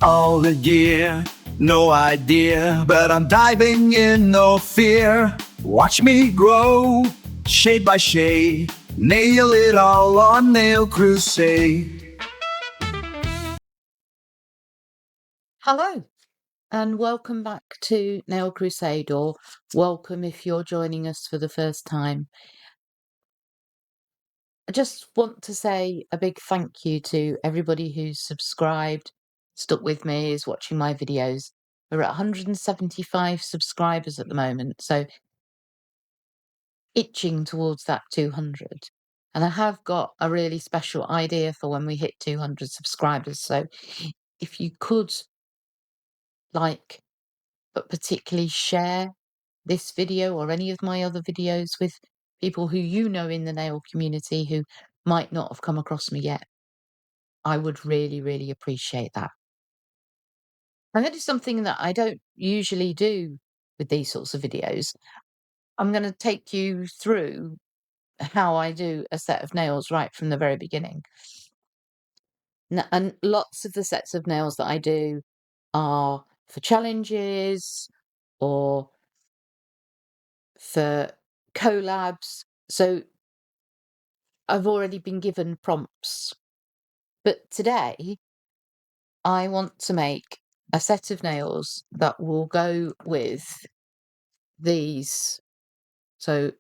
all the gear. No idea, but I'm diving in, no fear. Watch me grow, shade by shade. Nail it all on Nail Crusade. Hello, and welcome back to Nail Crusade, or welcome if you're joining us for the first time. I just want to say a big thank you to everybody who's subscribed, stuck with me, is watching my videos. We're at 175 subscribers at the moment, so itching towards that 200. And I have got a really special idea for when we hit 200 subscribers. So if you could like, but particularly share this video or any of my other videos with people who you know in the nail community who might not have come across me yet, I would really, really appreciate that. And that is something that I don't usually do with these sorts of videos. I'm going to take you through how I do a set of nails right from the very beginning. And lots of the sets of nails that I do are for challenges or for collabs. So I've already been given prompts. But today I want to make a set of nails that will go with these. So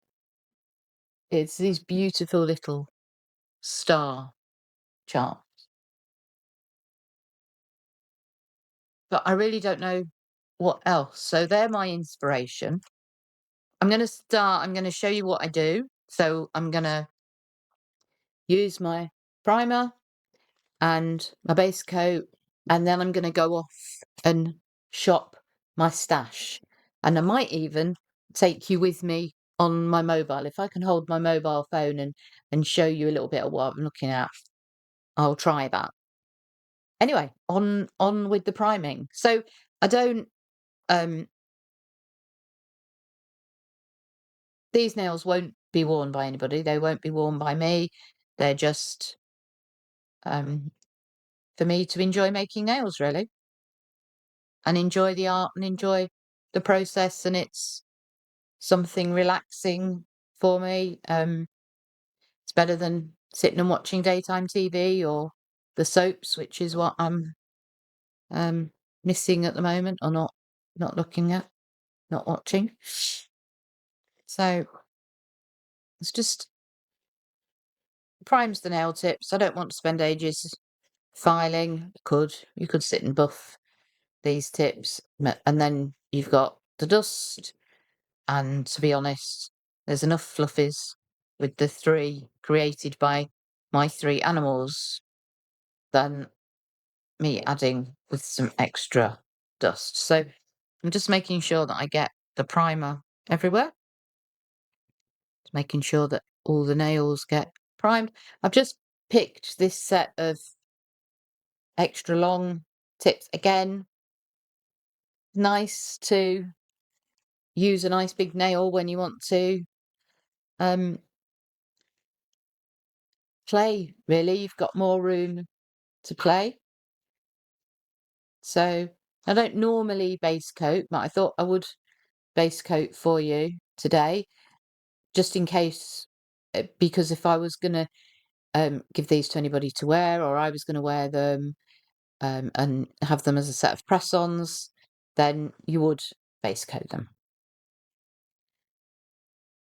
it's these beautiful little star charms. But I really don't know what else. So they're my inspiration. I'm going to show you what I do. So I'm going to use my primer and my base coat, and then I'm going to go off and shop my stash. And I might even take you with me on my mobile. If I can hold my mobile phone and show you a little bit of what I'm looking at, I'll try that. Anyway, on with the priming. So I don't these nails won't be worn by anybody. They won't be worn by me. They're just for me to enjoy making nails, really, and enjoy the art and enjoy the process. And it's something relaxing for me. It's better than sitting and watching daytime TV or the soaps, which is what I'm missing at the moment, or not looking at, not watching. So it's just primes the nail tips. I don't want to spend ages filing. You could sit and buff these tips, and then you've got the dust. And to be honest, there's enough fluffies with the 3 created by my 3 animals than me adding with some extra dust. So I'm just making sure that I get the primer everywhere. Just making sure that all the nails get primed. I've just picked this set of extra long tips again. Nice to use a nice big nail when you want to play, really. You've got more room to play. So I don't normally base coat, but I thought I would base coat for you today, just in case, because if I was going to give these to anybody to wear, or I was going to wear them and have them as a set of press-ons, then you would base coat them.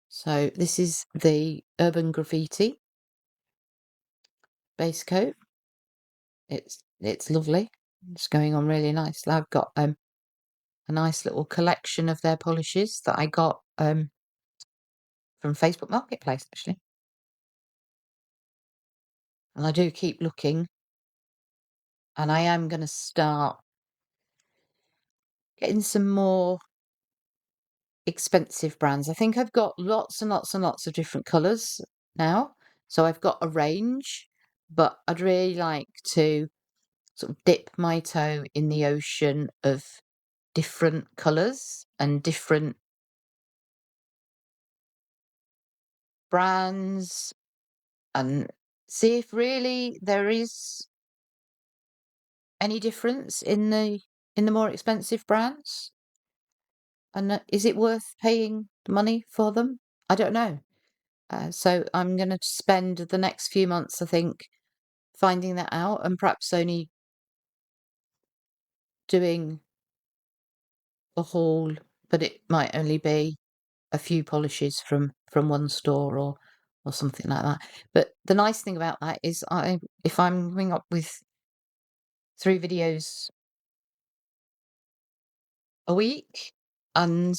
So this is the Urban Graffiti base coat. It's lovely. It's going on really nicely. I've got a nice little collection of their polishes that I got from Facebook Marketplace, actually. And I do keep looking, and I am going to start getting some more expensive brands. I think I've got lots and lots and lots of different colours now, so I've got a range, but I'd really like to sort of dip my toe in the ocean of different colours and different brands, and see if really there is any difference in the more expensive brands? And is it worth paying the money for them? I don't know. So I'm going to spend the next few months, I think, finding that out, and perhaps only doing a haul, but it might only be a few polishes from one store or something like that. But the nice thing about that is if I'm coming up with 3 videos a week and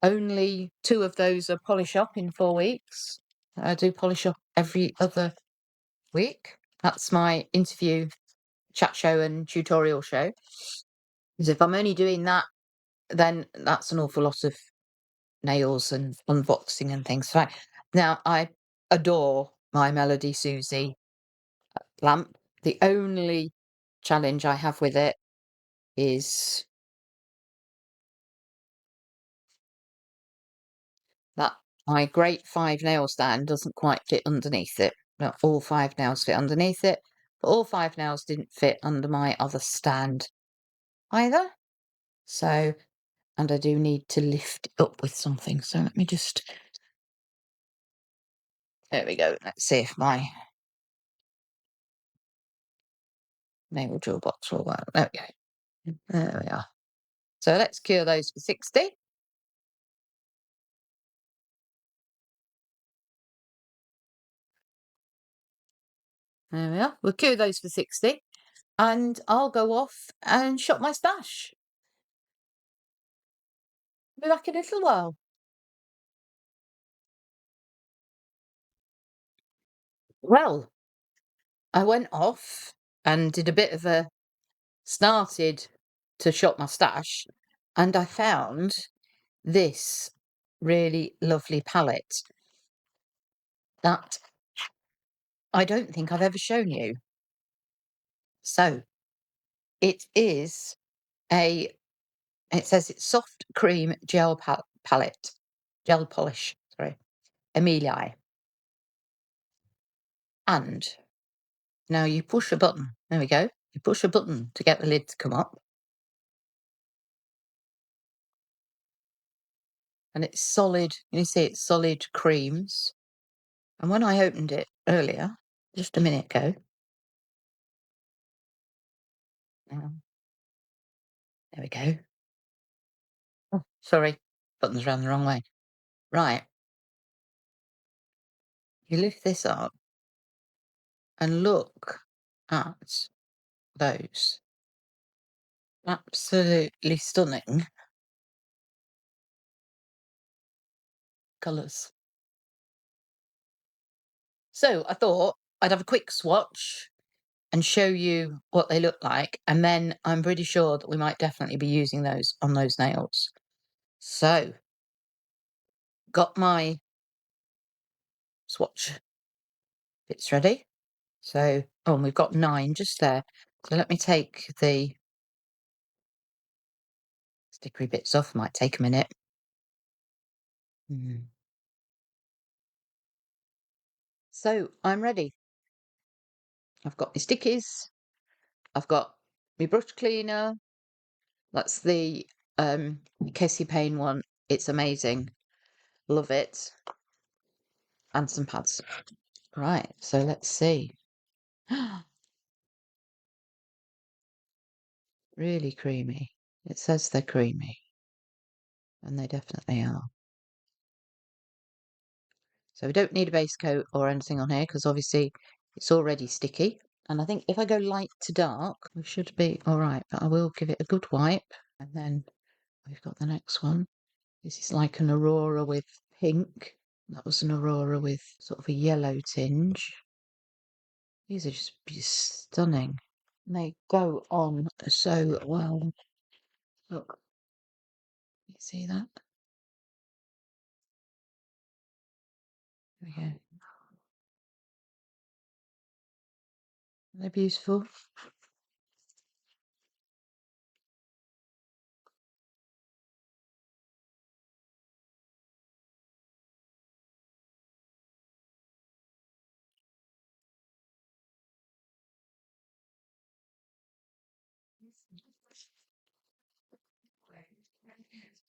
only 2 of those are polish up in 4 weeks, I do polish up every other week. That's my interview, chat show and tutorial show. Because if I'm only doing that, then that's an awful lot of nails and unboxing and things. Right. Now, I adore my Melody Susie lamp. The only challenge I have with it is that my great 5 nail stand doesn't quite fit underneath it. Not all 5 nails fit underneath it, but all 5 nails didn't fit under my other stand either. So, and I do need to lift it up with something. So let me just, there we go. Let's see if my nail drill box will work. There we go. There we are. So let's cure those for 60. There we are. We'll cure those for 60. And I'll go off and shop my stash. Be back in a little while. Well, I went off and did a bit of a started to shop my stash, and I found this really lovely palette that I don't think I've ever shown you. So it is it says it's soft cream gel palette, gel polish, sorry, AIMEILI. And now you push a button. There we go. You push a button to get the lid to come up. And it's solid. You see it's solid creams. And when I opened it earlier, just a minute ago, there we go. Oh, sorry, button's round the wrong way. Right. You lift this up and look at those. Absolutely stunning colours. So I thought I'd have a quick swatch and show you what they look like, and then I'm pretty sure that we might definitely be using those on those nails. So, got my swatch bits ready. So, oh, and we've got 9 just there. So let me take the stickery bits off. Might take a minute. So I'm ready. I've got my stickies. I've got my brush cleaner. That's the Casey Payne one. It's amazing. Love it. And some pads. Right, so let's see. Really creamy. It says they're creamy. And they definitely are. So we don't need a base coat or anything on here because obviously it's already sticky. And I think if I go light to dark, we should be all right. But I will give it a good wipe. And then we've got the next one. This is like an aurora with pink. That was an aurora with sort of a yellow tinge. These are just stunning. And they go on so well. Look, you see that? There we go. They're beautiful.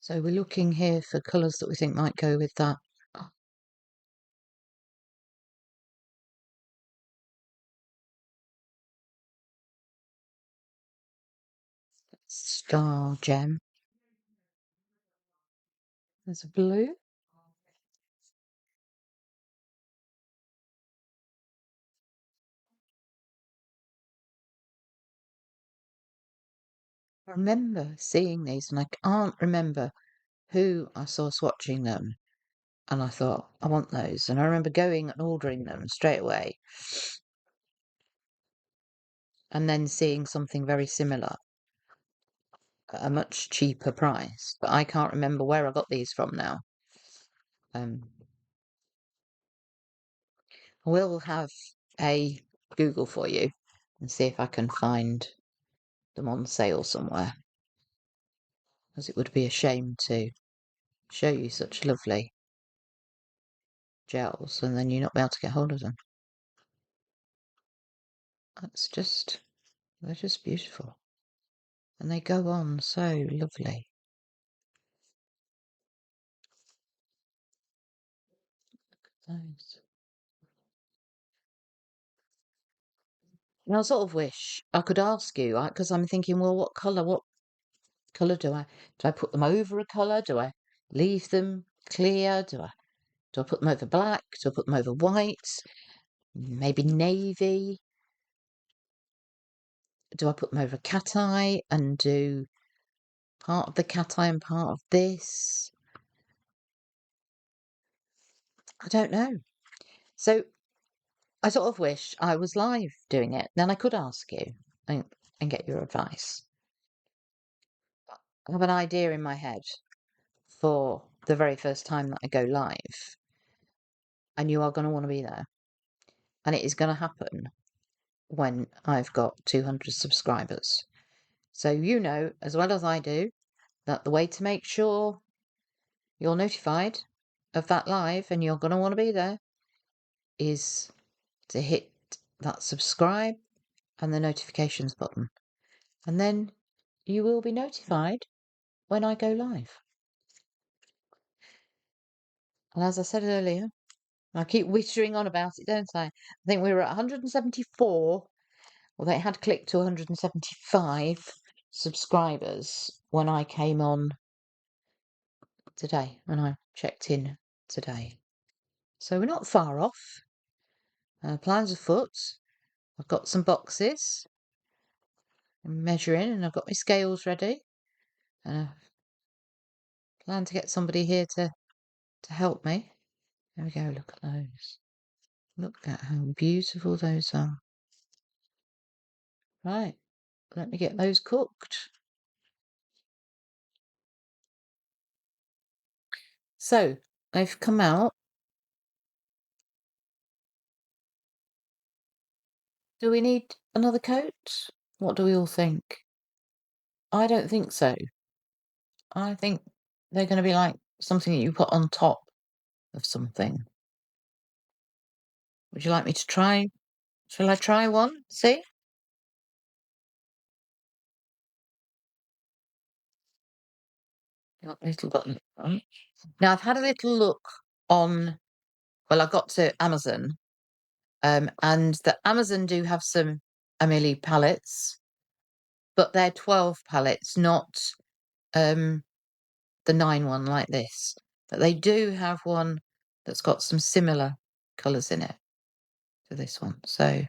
So we're looking here for colours that we think might go with that. Star gem. There's a blue. I remember seeing these and I can't remember who I saw swatching them. And I thought, I want those. And I remember going and ordering them straight away. And then seeing something very similar at a much cheaper price. But I can't remember where I got these from now. I will have a Google for you and see if I can find them on sale somewhere. Because it would be a shame to show you such lovely gels and then you not be able to get hold of them. They're just beautiful. And they go on so lovely. Those. And I sort of wish I could ask you, because I'm thinking, well, what colour do I put them over a colour? Do I leave them clear? Do I put them over black? Do I put them over white? Maybe navy? Do I put them over cat eye and do part of the cat eye and part of this? I don't know. So I sort of wish I was live doing it. Then I could ask you and get your advice. I have an idea in my head for the very first time that I go live, and you are going to want to be there. And it is going to happen when I've got 200 subscribers. So you know, as well as I do, that the way to make sure you're notified of that live and you're going to want to be there is to hit that subscribe and the notifications button. And then you will be notified when I go live. And as I said earlier, I keep whittering on about it, don't I? I think we were at 174, well, they had clicked to 175 subscribers when I came on today, when I checked in today. So we're not far off. Plans afoot. I've got some boxes. I'm measuring and I've got my scales ready. And I plan to get somebody here to help me. There we go, look at those. Look at how beautiful those are. Right, let me get those cooked. So, they've come out. Do we need another coat? What do we all think? I don't think so. I think they're going to be like something that you put on top of something. Would you like me to try? Shall I try one? See? Got a little button. Now, I've had a little look on, well, I got to Amazon, and the Amazon do have some AIMEILI palettes, but they're 12 palettes, not the 9 one like this. But they do have one that's got some similar colours in it to this one. So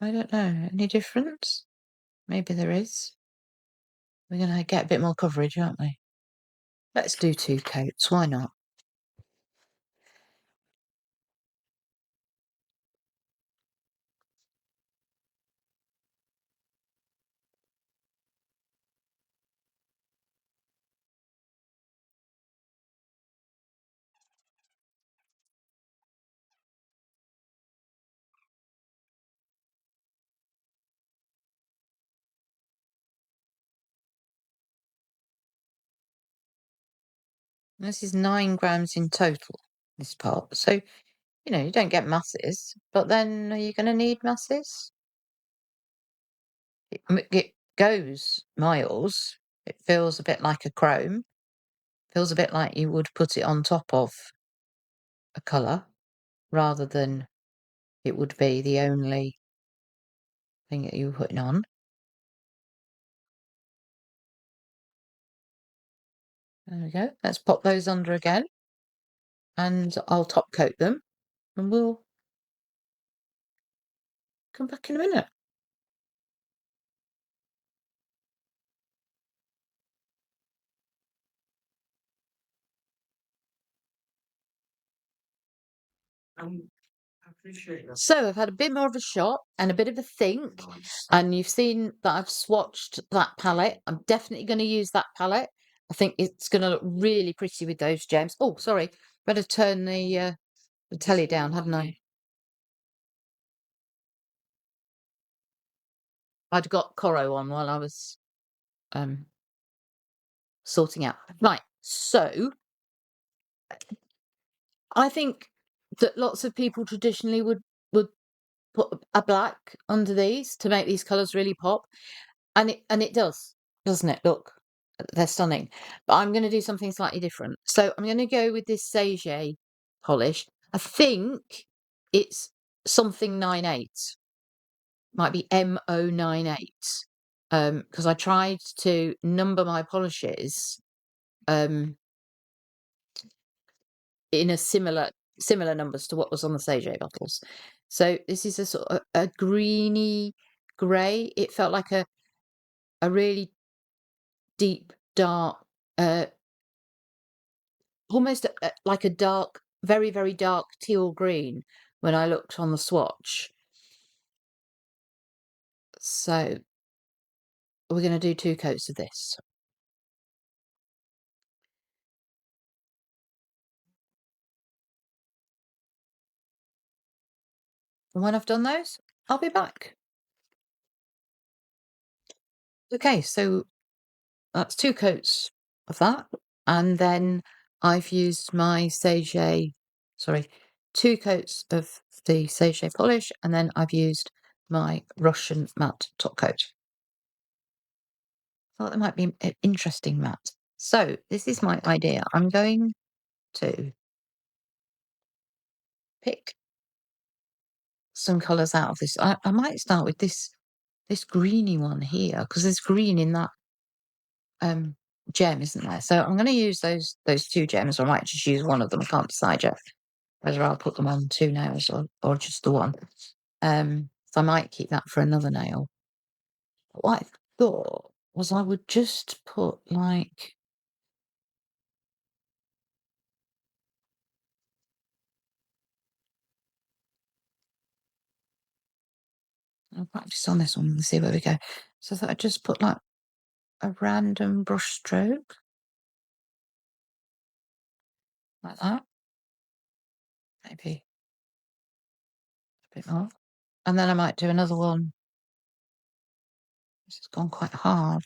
I don't know. Any difference? Maybe there is. We're going to get a bit more coverage, aren't we? Let's do 2 coats. Why not? This is 9 grams in total. this part. So, you don't get masses, but then are you going to need masses? It goes miles. It feels a bit like a chrome. Feels a bit like you would put it on top of a colour rather than it would be the only thing that you were putting on. There we go. Let's pop those under again, and I'll top coat them, and we'll come back in a minute. So I've had a bit more of a shot and a bit of a think, and you've seen that I've swatched that palette. I'm definitely going to use that palette. I think it's going to look really pretty with those gems. Oh, sorry, better turn the telly down, hadn't I? I'd got Coro on while I was sorting out. Right, so I think that lots of people traditionally would put a black under these to make these colours really pop. And it does, doesn't it? Look, they're stunning. But I'm going to do something slightly different. So I'm going to go with this Sage polish. I think it's something 98. Might be MO98. Because I tried to number my polishes in a similar numbers to what was on the Sage bottles. So this is a sort of a greeny grey. It felt like a really deep, dark, almost like a dark, very, very dark teal green when I looked on the swatch. So we're going to do 2 coats of this. And when I've done those, I'll be back. Okay, so that's 2 coats of that. And then I've used my Sage, 2 coats of the Sage polish, and then I've used my Russian matte top coat. I thought that might be an interesting matte. So this is my idea. I'm going to pick some colours out of this. I might start with this greeny one here, because there's green in that gem, isn't there? So I'm going to use those 2 gems, or I might just use one of them. I can't decide yet whether I'll put them on 2 nails or just the one. So I might keep that for another nail. But what I thought was I would just put like I'll practice on this one and see where we go. So I thought I'd just put like a random brush stroke like that. Maybe a bit more. And then I might do another one. This has gone quite hard.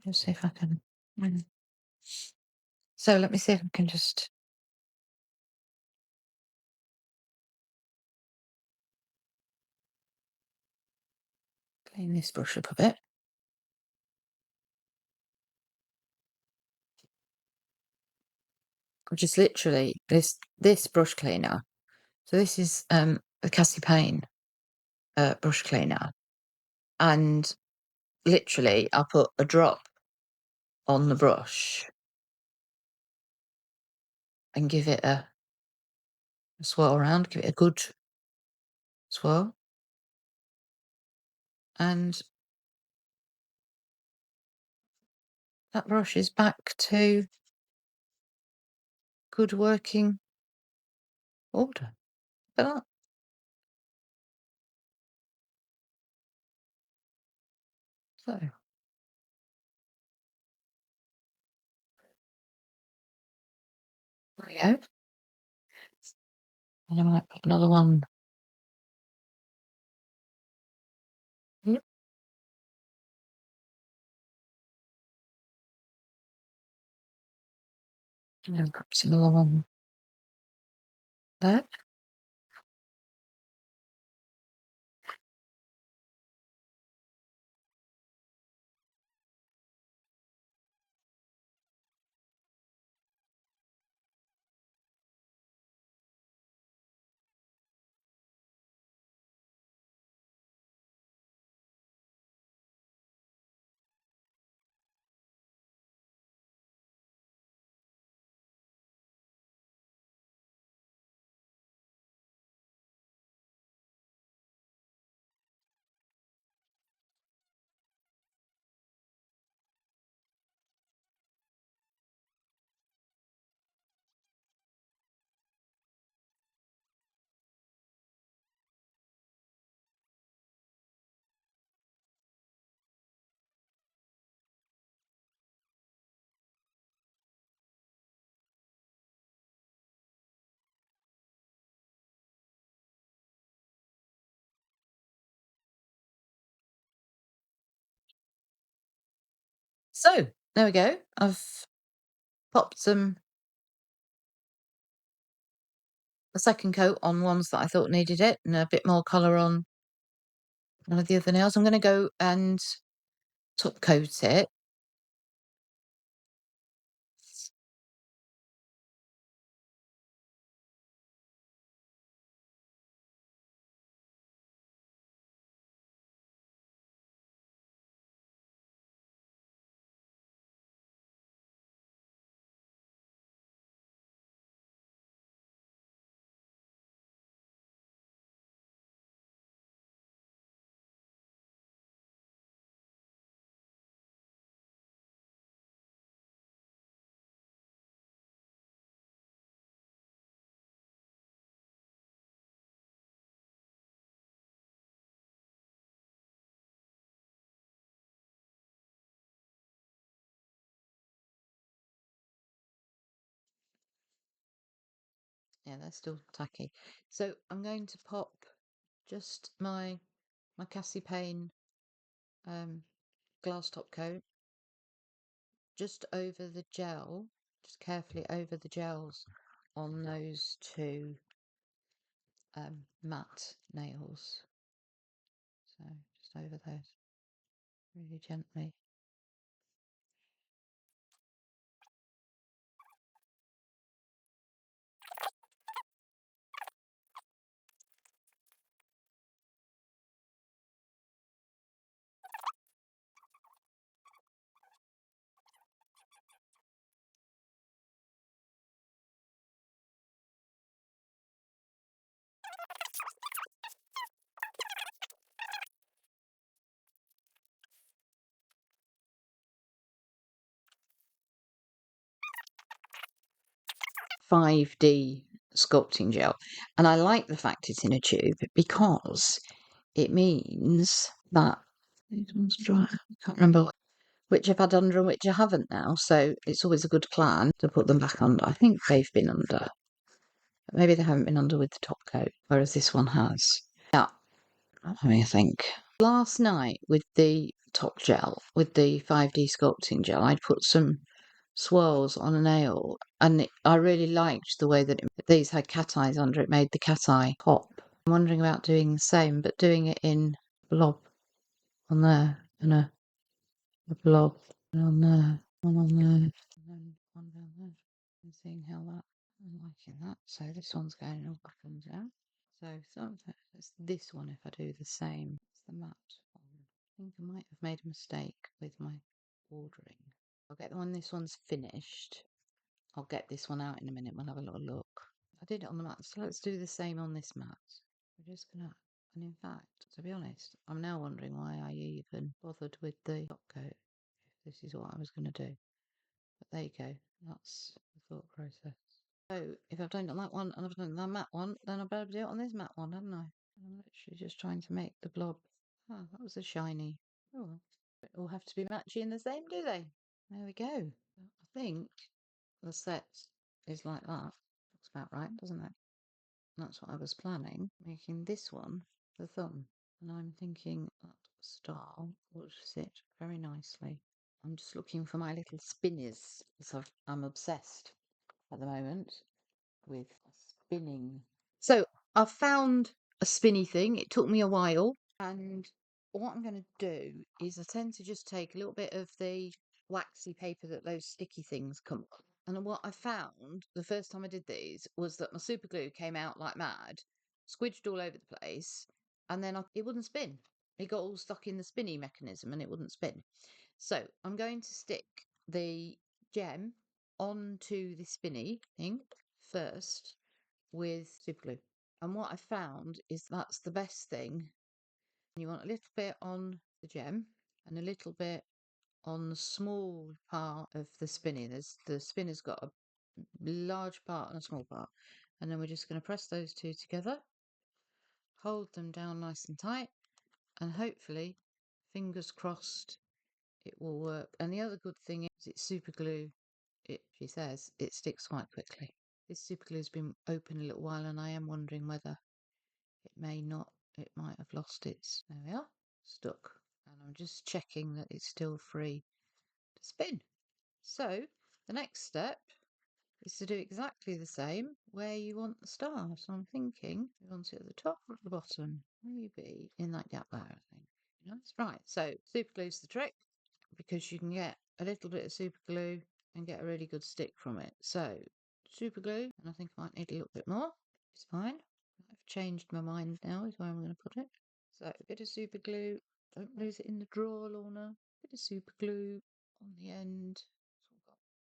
Let's see if I can. So let me see if I can just clean this brush up a bit. Just literally this brush cleaner. So this is the Cassie Payne brush cleaner, and literally I'll put a drop on the brush and give it a swirl around, give it a good swirl, and that brush is back to good working order. Look at that. So there we go. And I might put another one. Yep. And then perhaps another one there. So there we go. I've popped a second coat on ones that I thought needed it, and a bit more colour on one of the other nails. I'm going to go and top coat it. Yeah, they're still tacky. So I'm going to pop just my Cassie Payne glass top coat just over the gel, just carefully over the gels on those two matte nails. So just over those really gently. 5D sculpting gel, and I like the fact it's in a tube because it means that these ones dry. I can't remember which I've had under and which I haven't now, so it's always a good plan to put them back under. I think they've been under. Maybe they haven't been under with the top coat, whereas this one has. Yeah, I mean, I think. Last night with the top gel, with the 5D sculpting gel, I'd put some swirls on a nail, and I really liked the way that these had cat eyes under it, made the cat eye pop. I'm wondering about doing the same, but doing it in blob on there, and a blob on there, one on there, and then one down there. And seeing how that, I'm liking that. So this one's going all up and down. So it's this one if I do the same. It's the matte one. I think I might have made a mistake with my ordering. I'll get the one, this one's finished. I'll get this one out in a minute. We'll have a little look. I did it on the mat, so let's do the same on this mat. We're just gonna, and in fact, to be honest, I'm now wondering why I even bothered with the top coat, if this is what I was gonna do. But there you go, that's the thought process. So if I've done it on that one and I've done it on that matte one, then I better do it on this matte one, haven't I? I'm literally just trying to make the blob. Oh, that was a shiny. Oh, well. They all have to be matchy and the same, do they? There we go. I think the set is like that. Looks about right, doesn't it? That's what I was planning, making this one the thumb. And I'm thinking that style would sit very nicely. I'm just looking for my little spinnies because I'm obsessed at the moment with spinning. So I found a spinny thing. It took me a while, and what I'm going to do is I tend to just take a little bit of the waxy paper that those sticky things come on. And what I found the first time I did these was that my super glue came out like mad, squidged all over the place, and then it wouldn't spin. It got all stuck in the spinny mechanism and it wouldn't spin. So I'm going to stick the gem onto the spinny thing first with super glue. And what I found is that's the best thing. You want a little bit on the gem and a little bit on the small part of the spinny. The spinner's got a large part and a small part. And then we're just going to press those two together, hold them down nice and tight, and hopefully, fingers crossed, it will work. And the other good thing is it's super glue. She says it sticks quite quickly. This super glue has been open a little while, and I am wondering whether it might have lost its. There we are, stuck. And I'm just checking that it's still free to spin. So the next step is to do exactly the same where you want the star. So I'm thinking you want it at the top or at the bottom, maybe in that gap there, I think. That's right. So super glue's the trick, because you can get a little bit of super glue and get a really good stick from it. So super glue, and I think I might need a little bit more. It's fine. I've changed my mind now is where I'm going to put it. So a bit of super glue. Don't lose it in the drawer, Lorna. A bit of super glue on the end.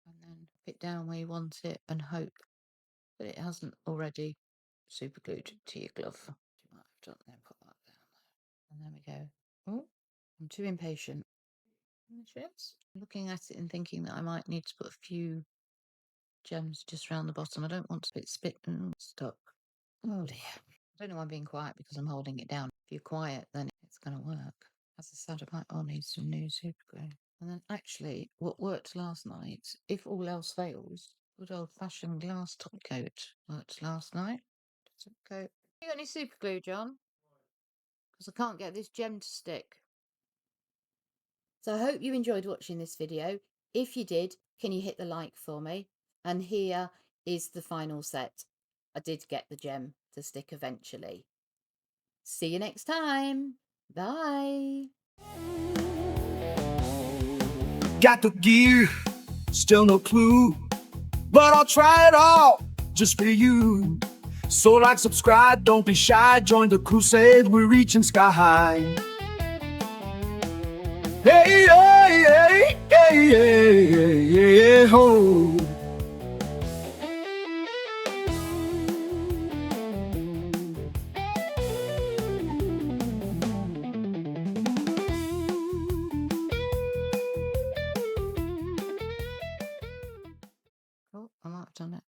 And then put it down where you want it and hope that it hasn't already super glued to your glove. You might have done then put that down there. And there we go. Oh, I'm too impatient. Looking at it and thinking that I might need to put a few gems just around the bottom. I don't want to spit stuck. Oh dear. I don't know why I'm being quiet, because I'm holding it down. If you're quiet, then it's going to work. As I said, I might need some new super glue. And then actually, what worked last night, if all else fails, good old-fashioned glass top coat worked last night. Top coat. You got any super glue, John? Because I can't get this gem to stick. So I hope you enjoyed watching this video. If you did, can you hit the like for me? And here is the final set. I did get the gem to stick eventually. See you next time. Bye. Got the gear, still no clue, but I'll try it all just for you. So like, subscribe, don't be shy, join the crusade, we're reaching sky high. Hey, hey, hey, hey, hey, hey, hey, ho. Oh, I might have done it.